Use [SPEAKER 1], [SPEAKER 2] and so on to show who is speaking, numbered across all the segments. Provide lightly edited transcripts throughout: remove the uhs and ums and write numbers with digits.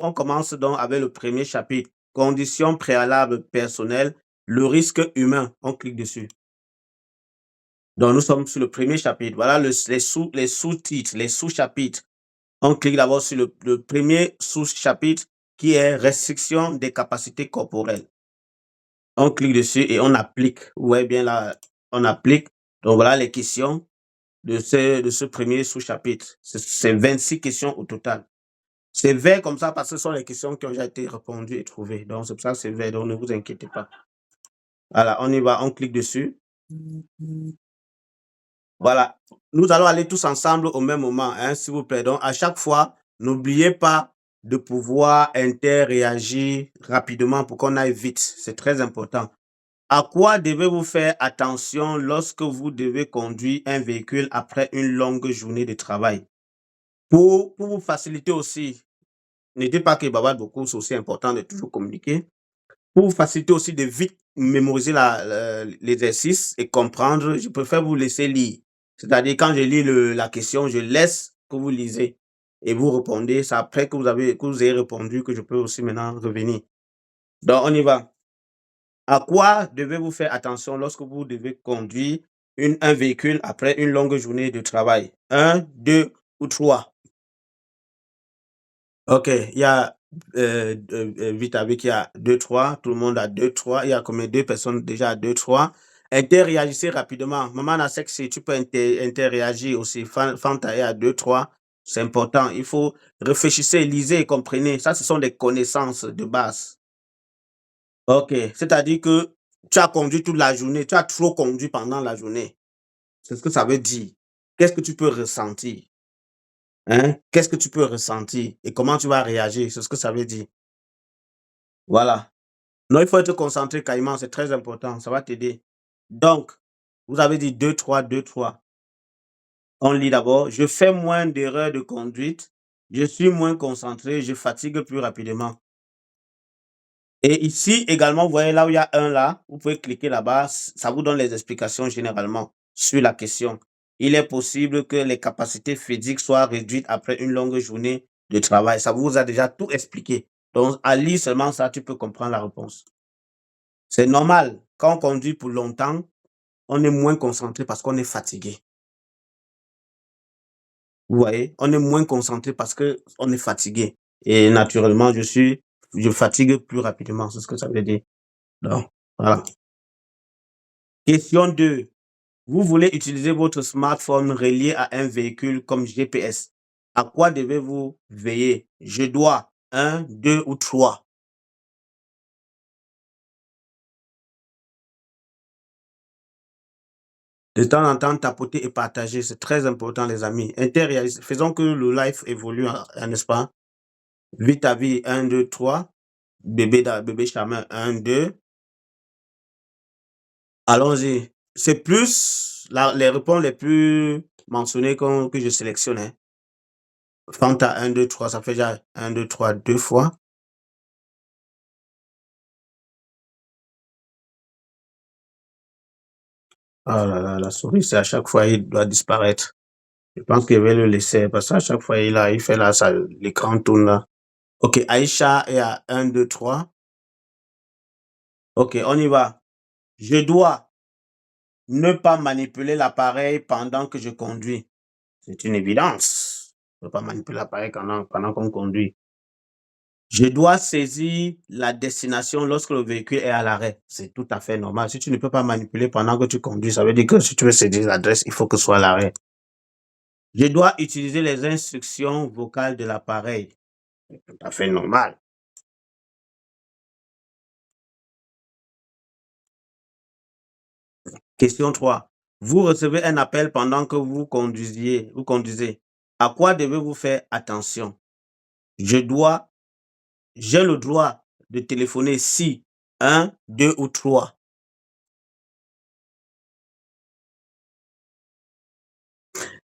[SPEAKER 1] On commence donc avec le premier chapitre. Conditions préalables personnelles, le risque humain. On clique dessus. Donc, nous sommes sur le premier chapitre. Voilà les sous-titres, les sous-chapitres. On clique d'abord sur le premier sous-chapitre qui est restriction des capacités corporelles. On clique dessus et on applique. Vous voyez bien là, on applique. Donc, voilà les questions de ce premier sous-chapitre. C'est 26 questions au total. C'est vert comme ça parce que ce sont les questions qui ont déjà été répondues et trouvées. Donc, c'est pour ça que c'est vert. Donc, ne vous inquiétez pas. Voilà, on y va. On clique dessus. Voilà. Nous allons aller tous ensemble au même moment, hein, s'il vous plaît. Donc, à chaque fois, n'oubliez pas de pouvoir interréagir rapidement pour qu'on aille vite. C'est très important. À quoi devez-vous faire attention lorsque vous devez conduire un véhicule après une longue journée de travail? Pour vous faciliter aussi, ne dites pas que bavard beaucoup, c'est aussi important de toujours communiquer. Pour vous faciliter aussi de vite mémoriser l'exercice et comprendre, je préfère vous laisser lire. C'est-à-dire, quand je lis la question, je laisse que vous lisez et vous répondez. C'est après que vous ayez répondu que je peux aussi maintenant revenir. Donc, on y va. À quoi devez-vous faire attention lorsque vous devez conduire un véhicule après une longue journée de travail? 1, 2 ou 3. OK, il y a vite avec, il y a 2, 3. Tout le monde a 2, 3. Il y a combien? 2 personnes déjà à 2, 3. Interréagissez rapidement. Maman Nasek, si tu peux interréagir aussi. Fanta est à 2, 3. C'est important. Il faut réfléchissez, lisez et comprenez. Ça, ce sont des connaissances de base. OK, c'est-à-dire que tu as conduit toute la journée, tu as trop conduit pendant la journée. C'est ce que ça veut dire. Qu'est-ce que tu peux ressentir? Hein? Qu'est-ce que tu peux ressentir et comment tu vas réagir? C'est ce que ça veut dire. Voilà. Non, il faut être concentré, Caïman, c'est très important, ça va t'aider. Donc, vous avez dit 2, 3, 2, 3. On lit d'abord. Je fais moins d'erreurs de conduite, je suis moins concentré, je fatigue plus rapidement. Et ici également, vous voyez là où il y a un là, vous pouvez cliquer là-bas, ça vous donne les explications généralement sur la question. Il est possible que les capacités physiques soient réduites après une longue journée de travail. Ça vous a déjà tout expliqué. Donc, à lire seulement ça, tu peux comprendre la réponse. C'est normal. Quand on conduit pour longtemps, on est moins concentré parce qu'on est fatigué. Vous voyez, on est moins concentré parce qu'on est fatigué. Et naturellement, je fatigue plus rapidement. C'est ce que ça veut dire. Donc, voilà. Question 2. Vous voulez utiliser votre smartphone relié à un véhicule comme GPS. À quoi devez-vous veiller? Je dois 1, 2 ou 3. De temps en temps, tapoter et partager, c'est très important, les amis. Faisons que le live évolue, n'est-ce pas? Vite à vie, 1, 2, 3. Bébé Chamin, 1, 2. Allons-y. C'est plus les réponses les plus mentionnées que je sélectionne. Hein. Fanta, 1, 2, 3, ça fait déjà 1, 2, 3, 2 fois. Ah là là, la souris, c'est à chaque fois, il doit disparaître. Je pense qu'il va le laisser parce qu'à chaque fois, il fait là, l'écran tourne là. OK, Aïcha est à 1, 2, 3. OK, on y va. Je dois ne pas manipuler l'appareil pendant que je conduis. C'est une évidence. Ne pas manipuler l'appareil pendant qu'on conduit. Je dois saisir la destination lorsque le véhicule est à l'arrêt. C'est tout à fait normal. Si tu ne peux pas manipuler pendant que tu conduis, ça veut dire que si tu veux saisir l'adresse, il faut que ce soit à l'arrêt. Je dois utiliser les instructions vocales de l'appareil. C'est tout à fait normal. Question 3. Vous recevez un appel pendant que vous conduisez. À quoi devez-vous faire attention? J'ai le droit de téléphoner si 1, 2 ou 3.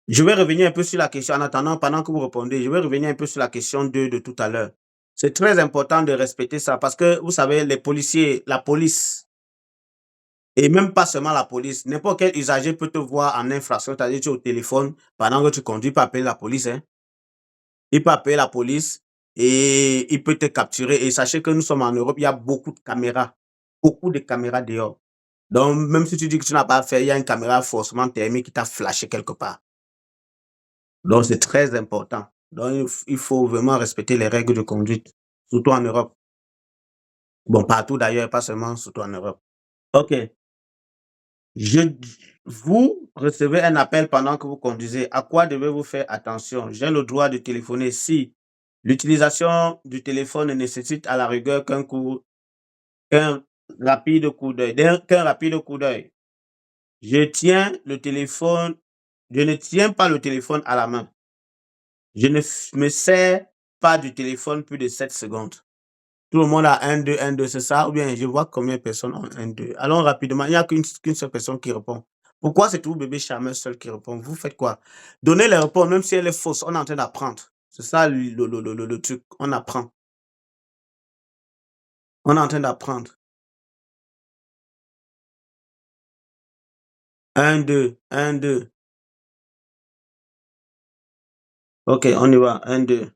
[SPEAKER 1] Je vais revenir un peu sur la question en attendant, pendant que vous répondez, je vais revenir un peu sur la question 2 de tout à l'heure. C'est très important de respecter ça parce que vous savez, les policiers, la police, et même pas seulement la police, n'importe quel usager peut te voir en infraction, c'est-à-dire tu es au téléphone pendant que tu conduis, il peut appeler la police. Hein. Il peut appeler la police et il peut te capturer. Et sachez que nous sommes en Europe, il y a beaucoup de caméras dehors. Donc, même si tu dis que tu n'as pas fait, il y a une caméra forcément thermique qui t'a flashé quelque part. Donc, c'est très important. Donc, il faut vraiment respecter les règles de conduite, surtout en Europe. Bon, partout d'ailleurs, pas seulement, surtout en Europe. OK. Je, vous recevez un appel pendant que vous conduisez. À quoi devez-vous faire attention? J'ai le droit de téléphoner si l'utilisation du téléphone nécessite à la rigueur qu'un rapide coup d'œil, qu'un rapide coup d'œil. Je tiens le téléphone, je ne tiens pas le téléphone à la main. Je ne me sers pas du téléphone plus de 7 secondes. Tout le monde a 1, 2, 1, 2, c'est ça? Ou bien je vois combien de personnes ont 1, 2. Allons rapidement, il n'y a qu'une seule personne qui répond. Pourquoi c'est tout bébé charmeur seul qui répond? Vous faites quoi? Donnez les réponses, même si elle est fausse, on est en train d'apprendre. C'est ça le truc, on apprend. On est en train d'apprendre. 1, 2, 1, 2. OK, on y va. 1, 2.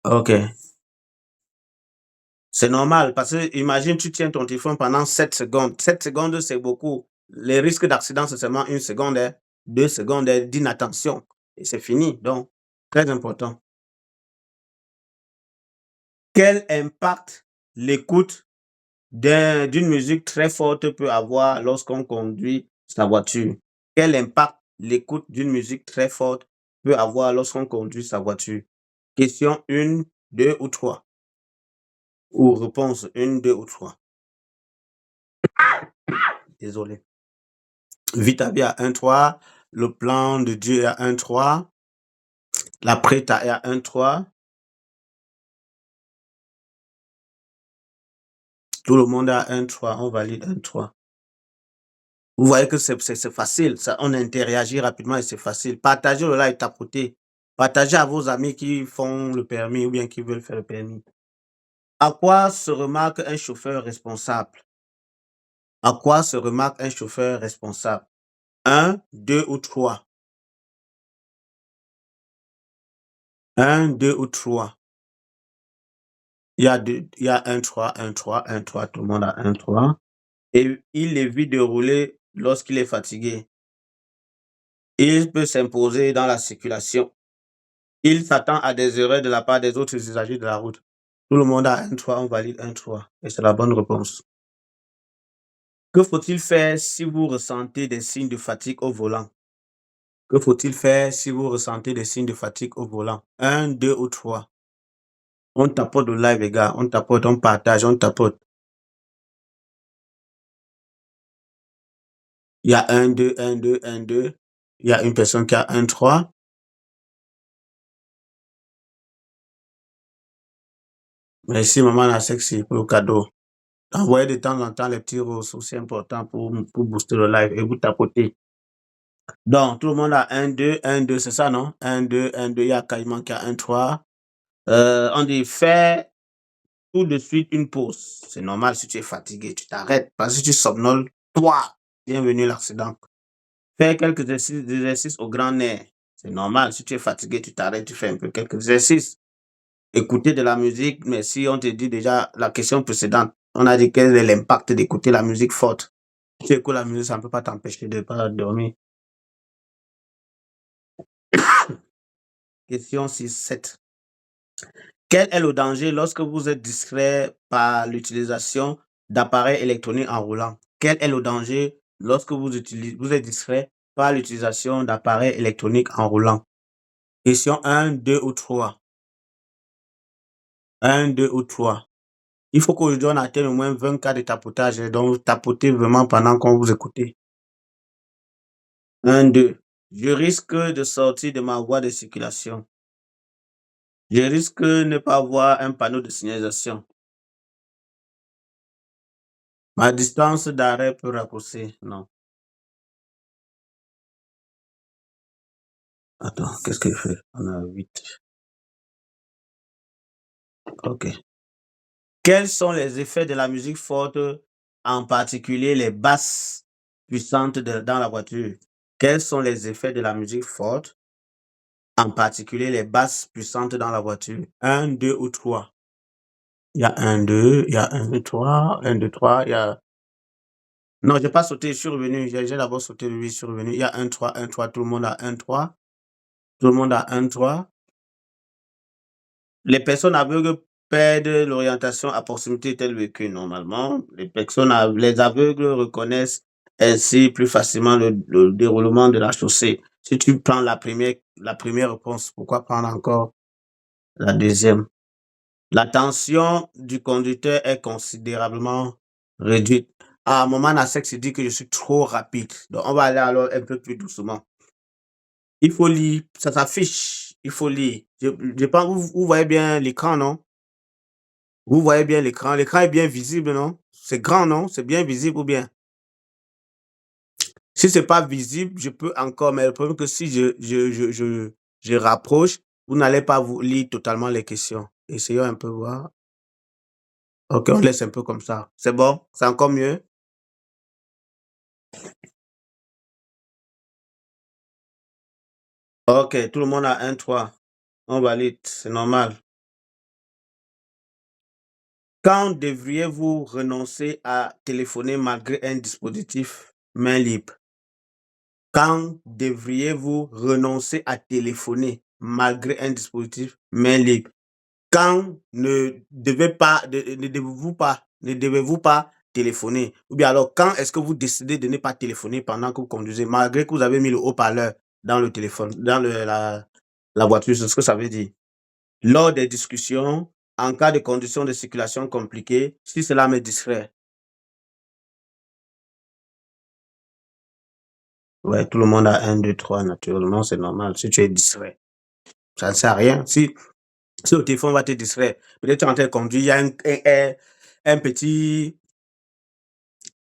[SPEAKER 1] OK. C'est normal parce que imagine, tu tiens ton téléphone pendant 7 secondes. 7 secondes, c'est beaucoup. Les risques d'accident, c'est seulement 1 seconde, 2 secondes d'inattention. Et c'est fini. Donc, très important. Quel impact l'écoute d'une musique très forte peut avoir lorsqu'on conduit sa voiture? Quel impact l'écoute d'une musique très forte peut avoir lorsqu'on conduit sa voiture? Question 1, 2 ou 3. Ou réponse 1, 2 ou 3. Désolé. Vitabi à 1,3. Le plan de Dieu à 1,3. La Prêta est à 1,3. Tout le monde est à 1,3. On valide 1,3. Vous voyez que c'est facile. Ça, on interagit rapidement et c'est facile. Partagez le like, tapotez. Partagez à vos amis qui font le permis ou bien qui veulent faire le permis. À quoi se remarque un chauffeur responsable? À quoi se remarque un chauffeur responsable? 1, 2 ou 3. 1, 2 ou 3. Il y a 1,3, 1,3, 1,3. Tout le monde a 1,3. Et il évite de rouler lorsqu'il est fatigué. Il peut s'imposer dans la circulation. Il s'attend à des erreurs de la part des autres usagers de la route. Tout le monde a 1,3, on valide 1,3. Et c'est la bonne réponse. Que faut-il faire si vous ressentez des signes de fatigue au volant? Que faut-il faire si vous ressentez des signes de fatigue au volant? 1, 2 ou 3. On tapote le live, les gars. On tapote, on partage, on tapote. Il y a 1, 2, 1, 2, 1, 2. Il y a une personne qui a 1,3. Merci, maman la sexy, pour le cadeau. Envoyez de temps en temps les petits roses, aussi important pour booster le live et vous tapotez. Donc, tout le monde a 1, 2, 1, 2, c'est ça, non? 1, 2, 1, 2, il y a Caïman qui a 1, 3. On dit fais tout de suite une pause. C'est normal si tu es fatigué, tu t'arrêtes. Parce que si tu somnoles, toi, bienvenue à l'accident. Fais quelques exercices au grand nerf. C'est normal. Si tu es fatigué, tu t'arrêtes, tu fais un peu quelques exercices. Écouter de la musique, mais si on te dit déjà la question précédente, on a dit quel est l'impact d'écouter la musique forte. Si tu écoutes la musique, ça ne peut pas t'empêcher de ne pas dormir. Question 6, 7. Quel est le danger lorsque vous êtes distrait par l'utilisation d'appareils électroniques en roulant? Quel est le danger lorsque vous êtes distrait par l'utilisation d'appareils électroniques en roulant? Question 1, 2 ou 3. 1, 2 ou 3. Il faut qu'aujourd'hui on atteigne au moins 20 cas de tapotage. Donc, vous tapotez vraiment pendant qu'on vous écoutez. 1, 2. Je risque de sortir de ma voie de circulation. Je risque de ne pas avoir un panneau de signalisation. Ma distance d'arrêt peut raccourcir. Non. Attends, qu'est-ce qu'il fait? On a 8. OK. Quels sont les effets de la musique forte, en particulier les basses puissantes dans la voiture? Quels sont les effets de la musique forte, en particulier les basses puissantes dans la voiture. 1, 2 ou 3. Il y a 1, 2, il y a 1, 2, 3, 1, 2, 3, il y a... Non, j'ai pas sauté, je suis revenu. J'ai d'abord sauté, oui, je suis revenu. Il y a 1, 3, 1, 3, tout le monde a 1, 3. Tout le monde a 1, 3. Les personnes aveugles perdent l'orientation à proximité tel véhicule normalement. Les aveugles reconnaissent ainsi plus facilement le déroulement de la chaussée. Si tu prends la première réponse, pourquoi prendre encore la deuxième? L'attention du conducteur est considérablement réduite. À un moment, la sexe dit que je suis trop rapide. Donc, on va aller alors un peu plus doucement. Il faut lire, ça s'affiche, il faut lire. Je pense que vous voyez bien l'écran, non? Vous voyez bien l'écran. L'écran est bien visible, non? C'est grand, non? C'est bien visible ou bien? Si c'est pas visible, je peux encore, mais le problème que si je rapproche, vous n'allez pas vous lire totalement les questions. Essayons un peu voir. Ok, on laisse un peu comme ça. C'est bon? C'est encore mieux? Ok, tout le monde a 1, 3. On valide, c'est normal. Quand devriez-vous renoncer à téléphoner malgré un dispositif main libre? Quand devriez-vous renoncer à téléphoner malgré un dispositif main libre? Quand ne devez-vous pas téléphoner? Ou bien alors, quand est-ce que vous décidez de ne pas téléphoner pendant que vous conduisez, malgré que vous avez mis le haut-parleur dans le téléphone, dans la voiture? C'est ce que ça veut dire. Lors des discussions, en cas de conditions de circulation compliquées, si cela me distrait. Ouais, tout le monde a 1, 2, 3, naturellement, c'est normal. Si tu es distrait, ça ne sert à rien. Si le téléphone va te distraire, peut-être tu es en train de conduire, il y a un petit,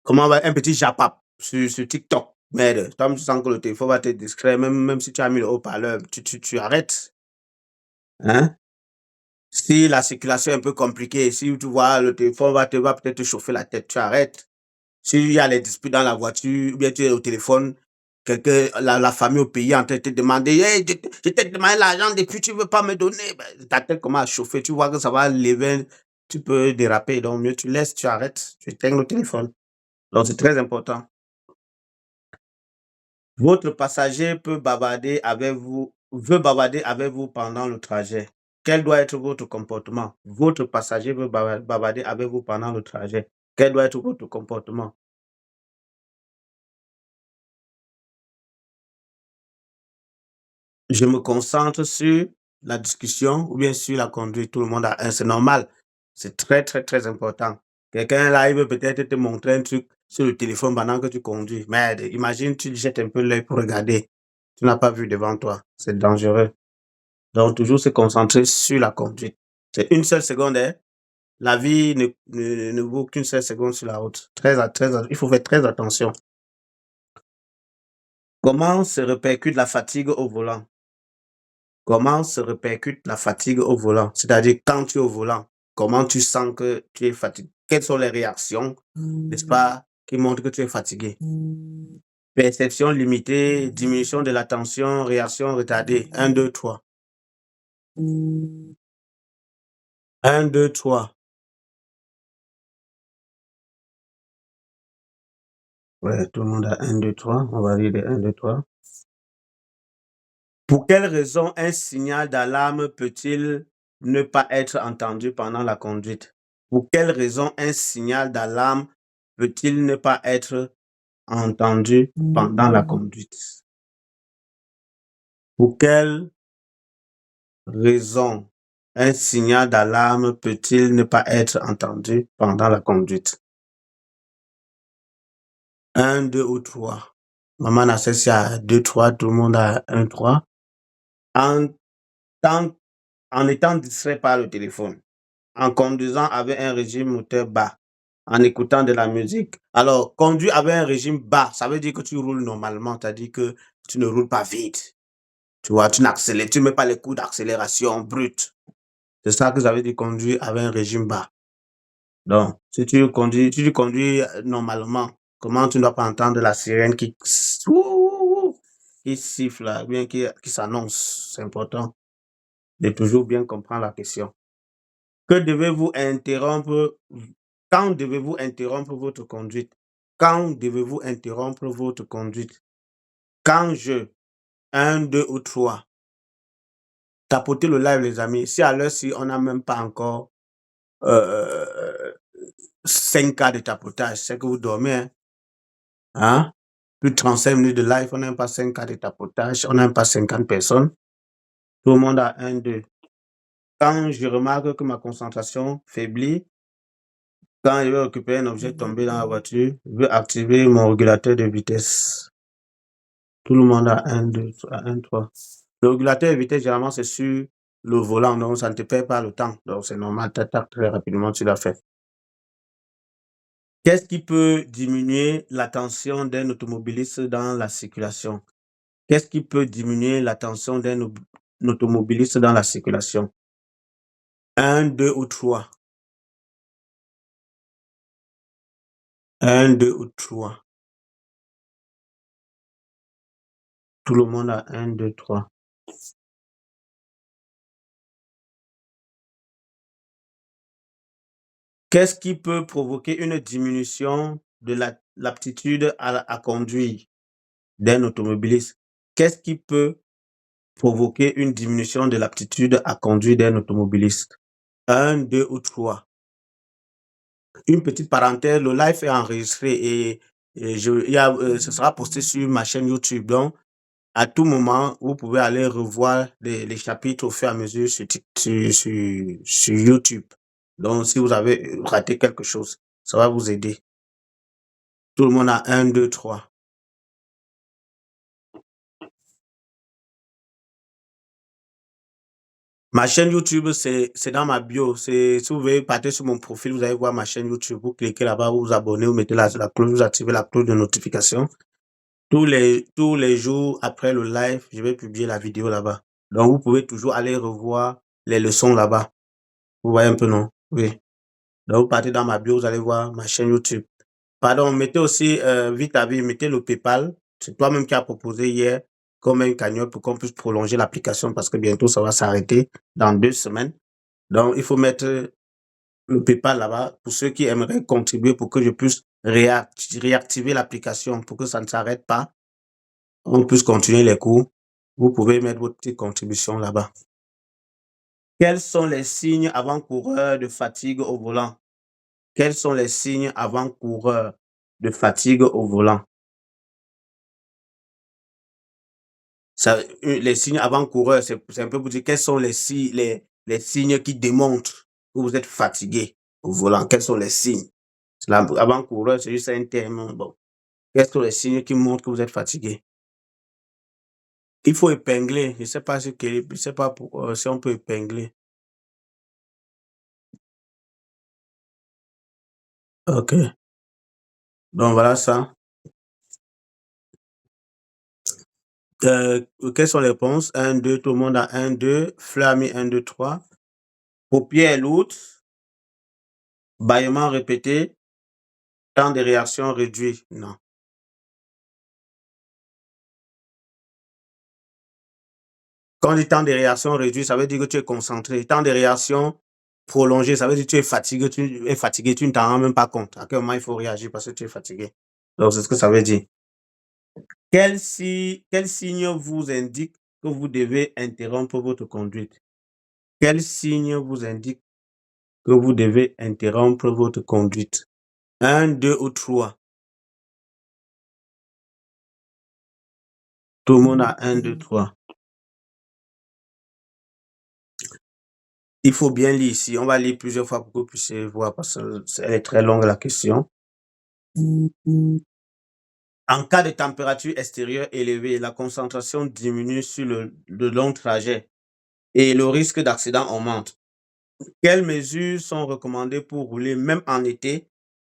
[SPEAKER 1] un petit japap sur TikTok. Mais toi, tu sens que le téléphone va te distraire, même si tu as mis le haut-parleur, tu arrêtes. Hein? Si la circulation est un peu compliquée, si tu vois le téléphone va peut-être te chauffer la tête, tu arrêtes. S'il y a les disputes dans la voiture, ou bien tu es au téléphone, la famille au pays en train de te demander, hey, je t'ai demandé l'argent depuis, tu ne veux pas me donner. Ben, ta tête commence à chauffer, tu vois que ça va lever, tu peux déraper. Donc, mieux tu laisses, tu arrêtes, tu éteins le téléphone. Donc, c'est très important. Votre passager veut bavarder avec vous pendant le trajet. Quel doit être votre comportement? Votre passager veut bavarder avec vous pendant le trajet. Quel doit être votre comportement? Je me concentre sur la discussion ou bien sur la conduite. Tout le monde a un, c'est normal. C'est très, très, très important. Quelqu'un là, il veut peut-être te montrer un truc sur le téléphone pendant que tu conduis. Mais imagine, tu jettes un peu l'œil pour regarder. Tu n'as pas vu devant toi. C'est dangereux. Donc, toujours se concentrer sur la conduite. C'est une seule seconde, hein. La vie ne vaut qu'une seule seconde sur la route. Il faut faire très attention. Comment se répercute la fatigue au volant? Comment se répercute la fatigue au volant? C'est-à-dire, quand tu es au volant, comment tu sens que tu es fatigué? Quelles sont les réactions, n'est-ce pas, qui montrent que tu es fatigué? Perception limitée, diminution de l'attention, réaction retardée. 1, 2, 3. 1, 2, 3. Ouais, tout le monde a 1, 2, 3. On va lire les 1, 2, 3. Pour quelle raison un signal d'alarme peut-il ne pas être entendu pendant la conduite? Pour quelle raison un signal d'alarme peut-il ne pas être entendu pendant la conduite? Pour quelle raison un signal d'alarme peut-il ne pas être entendu pendant la conduite? 1, 2 ou 3. Maman a cessé à 2, 3, tout le monde a 1, 3. En, en étant distrait par le téléphone, en conduisant avec un régime moteur bas, en écoutant de la musique. Alors, conduire avec un régime bas, ça veut dire que tu roules normalement, c'est-à-dire que tu ne roules pas vite. Tu vois, tu n'accélères, tu ne mets pas les coups d'accélération brut. C'est ça que ça veut dire conduire avec un régime bas. Donc, si tu conduis normalement, comment tu ne dois pas entendre la sirène qui... qui siffle, là, bien qui s'annonce. C'est important de toujours bien comprendre la question. Que devez-vous interrompre? Quand devez-vous interrompre votre conduite? Quand devez-vous interrompre votre conduite? Quand je, 1, 2 ou 3. Tapotez le live, les amis. Si à l'heure-ci, on n'a même pas encore 5 cas de tapotage, c'est que vous dormez. Hein? Hein? Plus de 35 minutes de live, on n'a même pas 5 cas de tapotage, on n'a même pas 50 personnes. Tout le monde a 1, 2. Quand je remarque que ma concentration faiblit, quand je vais récupérer un objet tombé dans la voiture, je veux activer mon régulateur de vitesse. Tout le monde a 1, 2, 1, 3. Le régulateur de vitesse, généralement, c'est sur le volant, donc ça ne te perd pas le temps. Donc c'est normal, tu attaques très rapidement, tu l'as fait. Qu'est-ce qui peut diminuer l'attention d'un automobiliste dans la circulation? Qu'est-ce qui peut diminuer l'attention d'un automobiliste dans la circulation? 1, 2 ou 3. 1, 2 ou 3. Tout le monde a 1, 2, 3. Qu'est-ce qui peut provoquer une diminution de l'aptitude à conduire d'un automobiliste? Qu'est-ce qui peut provoquer une diminution de l'aptitude à conduire d'un automobiliste? 1, 2 ou 3. Une petite parenthèse, le live est enregistré et ce sera posté sur ma chaîne YouTube. Donc, à tout moment, vous pouvez aller revoir les chapitres au fur et à mesure sur YouTube. Donc, si vous avez raté quelque chose, ça va vous aider. Tout le monde a 1, 2, 3. Ma chaîne YouTube, c'est dans ma bio. Si vous voulez partir sur mon profil, vous allez voir ma chaîne YouTube. Vous cliquez là-bas, vous vous abonnez, vous mettez la cloche, vous activez la cloche de notification. Tous les jours après le live, je vais publier la vidéo là-bas. Donc, vous pouvez toujours aller revoir les leçons là-bas. Vous voyez un peu, non? Oui. Donc, vous partez dans ma bio, vous allez voir ma chaîne YouTube. Pardon, mettez aussi, vite à vite, mettez le PayPal. C'est toi-même qui as proposé hier comme une cagnotte pour qu'on puisse prolonger l'application parce que bientôt, ça va s'arrêter dans 2 semaines. Donc, il faut mettre le PayPal là-bas pour ceux qui aimeraient contribuer pour que je puisse réactiver l'application pour que ça ne s'arrête pas. On puisse continuer les cours. Vous pouvez mettre votre petite contribution là-bas. Quels sont les signes avant-coureurs de fatigue au volant? Quels sont les signes avant-coureurs de fatigue au volant? Les signes avant-coureurs, c'est un peu pour dire quels sont les signes qui démontrent que vous êtes fatigué au volant. Quels sont les signes? Avant-coureur, c'est juste un terme. Bon. Quels sont les signes qui montrent que vous êtes fatigué? Il faut épingler. Je ne sais pas si on peut épingler. OK. Donc voilà ça. Quelles sont les réponses? 1, 2, tout le monde a 1, 2. Fleur a mis 1, 2, 3. Paupières lourdes. Bâillement répété. Temps de réaction réduit. Non. Quand on dit temps de réaction réduit, ça veut dire que tu es concentré. Temps de réaction prolongé, ça veut dire que tu es fatigué. Tu es fatigué, tu ne t'en rends même pas compte. À quel moment il faut réagir parce que tu es fatigué. Donc, c'est ce que ça veut dire. Quel signe vous indique que vous devez interrompre votre conduite? Quel signe vous indique que vous devez interrompre votre conduite? 1, 2 ou 3. Tout le monde a 1, 2, 3. Il faut bien lire ici. On va lire plusieurs fois pour que vous puissiez voir parce qu'elle est très longue la question. En cas de température extérieure élevée, la concentration diminue sur le long trajet et le risque d'accident augmente. Quelles mesures sont recommandées pour rouler même en été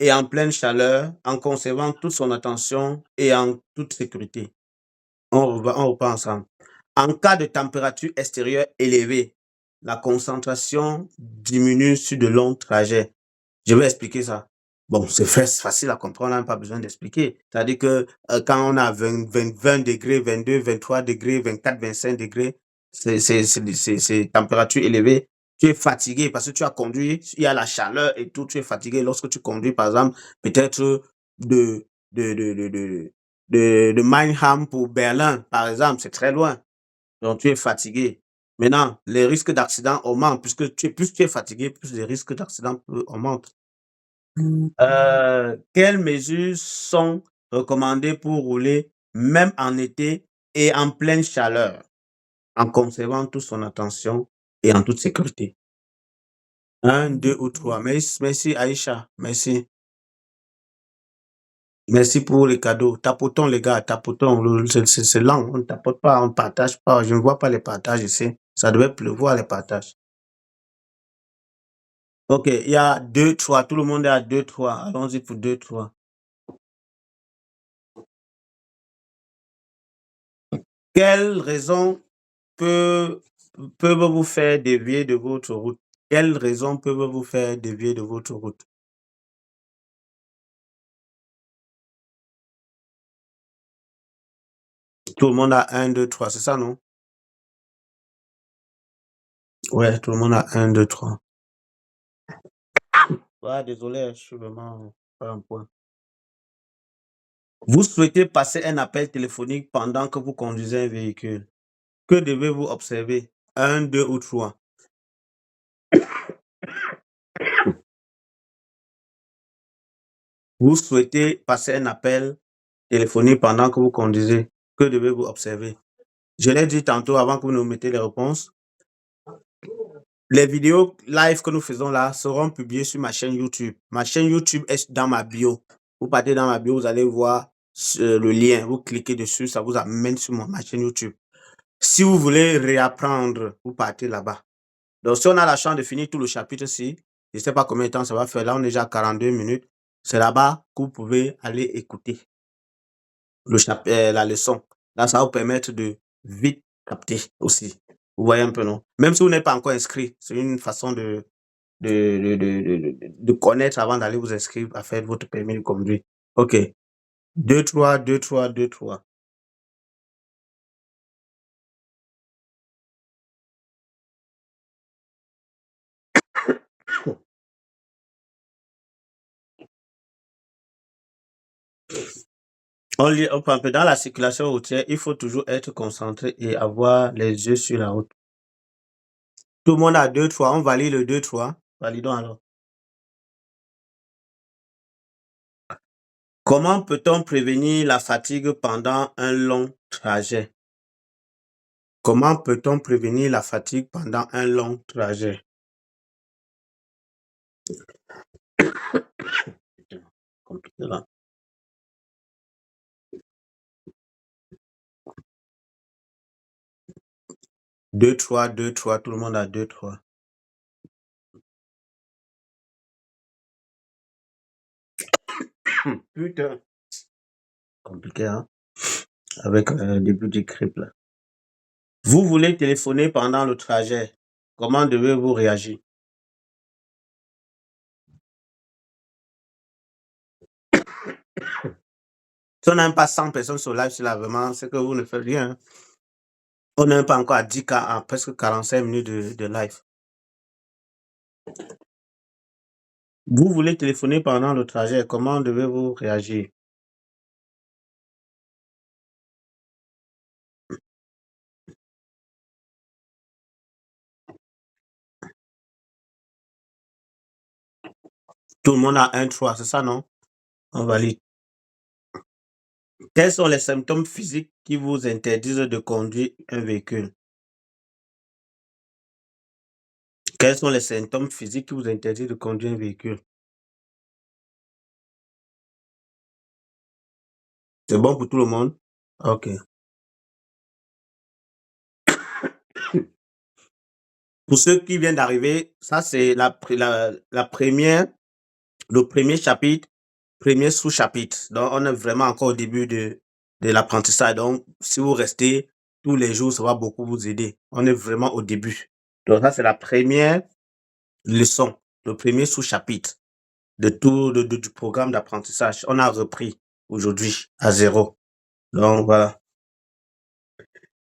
[SPEAKER 1] et en pleine chaleur en conservant toute son attention et en toute sécurité? On reprend ensemble. En cas de température extérieure élevée, la concentration diminue sur de longs trajets. Je vais expliquer ça. Bon, c'est facile à comprendre, on n'a pas besoin d'expliquer. C'est-à-dire que quand on a 20 degrés, 22, 23 degrés, 24, 25 degrés, c'est température élevée. Tu es fatigué parce que tu as conduit, il y a la chaleur et tout, tu es fatigué. Lorsque tu conduis, par exemple, peut-être de, de Mannheim pour Berlin, par exemple, c'est très loin. Donc, tu es fatigué. Maintenant, les risques d'accident augmentent puisque plus tu es fatigué, plus les risques d'accident augmentent. Quelles mesures sont recommandées pour rouler même en été et en pleine chaleur, en conservant toute son attention et en toute sécurité? Un, deux ou trois. Merci, merci Aïcha. Merci. Merci pour les cadeaux. Tapotons, les gars, tapotons. C'est lent. On ne tapote pas, on ne partage pas. Je ne vois pas les partages ici. Ça devait pleuvoir les partages. Ok, il y a deux, trois. Tout le monde est à deux, trois. Allons-y pour deux, trois. Quelle raison peut, peuvent vous faire dévier de votre route? Quelles raisons peuvent vous faire dévier de votre route? Tout le monde a un, deux, trois, c'est ça, non? Ouais, tout le monde a un, deux, trois. Ouais, désolé, je suis vraiment pas un point. Vous souhaitez passer un appel téléphonique pendant que vous conduisez un véhicule. Que devez-vous observer? Un, deux ou trois. Vous souhaitez passer un appel téléphonique pendant que vous conduisez. Que devez-vous observer? Je l'ai dit tantôt avant que vous nous mettez les réponses. Les vidéos live que nous faisons là seront publiées sur ma chaîne YouTube. Ma chaîne YouTube est dans ma bio. Vous partez dans ma bio, vous allez voir le lien. Vous cliquez dessus, ça vous amène sur ma chaîne YouTube. Si vous voulez réapprendre, vous partez là-bas. Donc, si on a la chance de finir tout le chapitre-ci, je ne sais pas combien de temps ça va faire. Là, on est déjà à 42 minutes. C'est là-bas que vous pouvez aller écouter la leçon. Là, ça va vous permettre de vite capter aussi. Vous voyez un peu, non? Même si vous n'êtes pas encore inscrit, c'est une façon de connaître avant d'aller vous inscrire à faire votre permis de conduire. OK. 2, 3, 2, 3, 2, 3. On peut un peu dans la circulation routière, il faut toujours être concentré et avoir les yeux sur la route. Tout le monde a 2, 3. On valide le 2, 3. Validons alors. Comment peut-on prévenir la fatigue pendant un long trajet? Comment peut-on prévenir la fatigue pendant un long trajet? Compliqué là. 2, 3, 2, 3. Tout le monde a 2, 3. Putain. Compliqué, hein? Avec début du grippe là. Vous voulez téléphoner pendant le trajet. Comment devez-vous réagir? Si on n'a même pas 100 personnes sur live, c'est là vraiment, c'est que vous ne faites rien. Hein. On n'est même pas encore à 10K à presque 45 minutes de live. Vous voulez téléphoner pendant le trajet. Comment devez-vous réagir? Tout le monde a un 3, c'est ça, non? On valide. Quels sont les symptômes physiques qui vous interdisent de conduire un véhicule? Quels sont les symptômes physiques qui vous interdisent de conduire un véhicule? C'est bon pour tout le monde? OK. Pour ceux qui viennent d'arriver, ça c'est la première, le premier chapitre, premier sous-chapitre. Donc, on est vraiment encore au début de l'apprentissage. Donc, si vous restez tous les jours, ça va beaucoup vous aider. On est vraiment au début. Donc, ça c'est la première leçon, le premier sous-chapitre. du programme d'apprentissage. On a repris aujourd'hui à 0. Donc, voilà.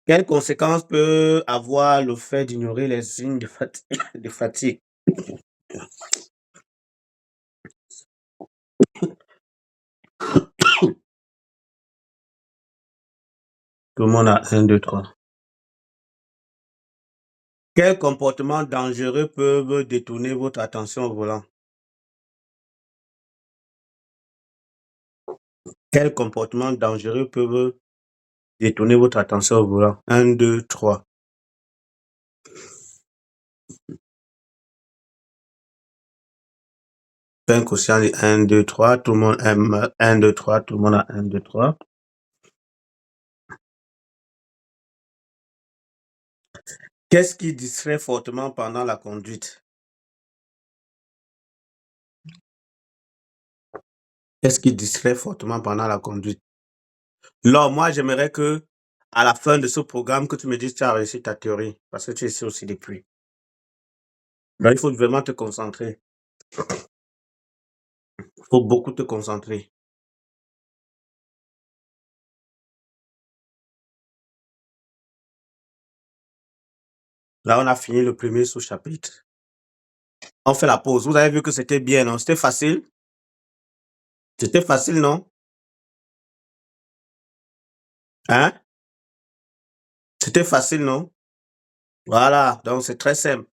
[SPEAKER 1] Quelles conséquences peut avoir le fait d'ignorer les signes de fatigue? Tout le monde a 1, 2, 3. Quels comportements dangereux peuvent détourner votre attention au volant? Quels comportements dangereux peuvent détourner votre attention au volant? 1, 2, 3. Un quotient de 1, 2, 3. Tout le monde aime 1, 2, 3. Tout le monde a 1, 2, 3. Qu'est-ce qui distrait fortement pendant la conduite? Qu'est-ce qui distrait fortement pendant la conduite? Là, moi, j'aimerais que, à la fin de ce programme, que tu me dises que tu as réussi ta théorie, parce que tu es ici aussi depuis. Là, il faut vraiment te concentrer. Il faut beaucoup te concentrer. Là, on a fini le premier sous-chapitre. On fait la pause. Vous avez vu que c'était bien, non? C'était facile? C'était facile, non? Hein? C'était facile, non? Voilà, donc c'est très simple.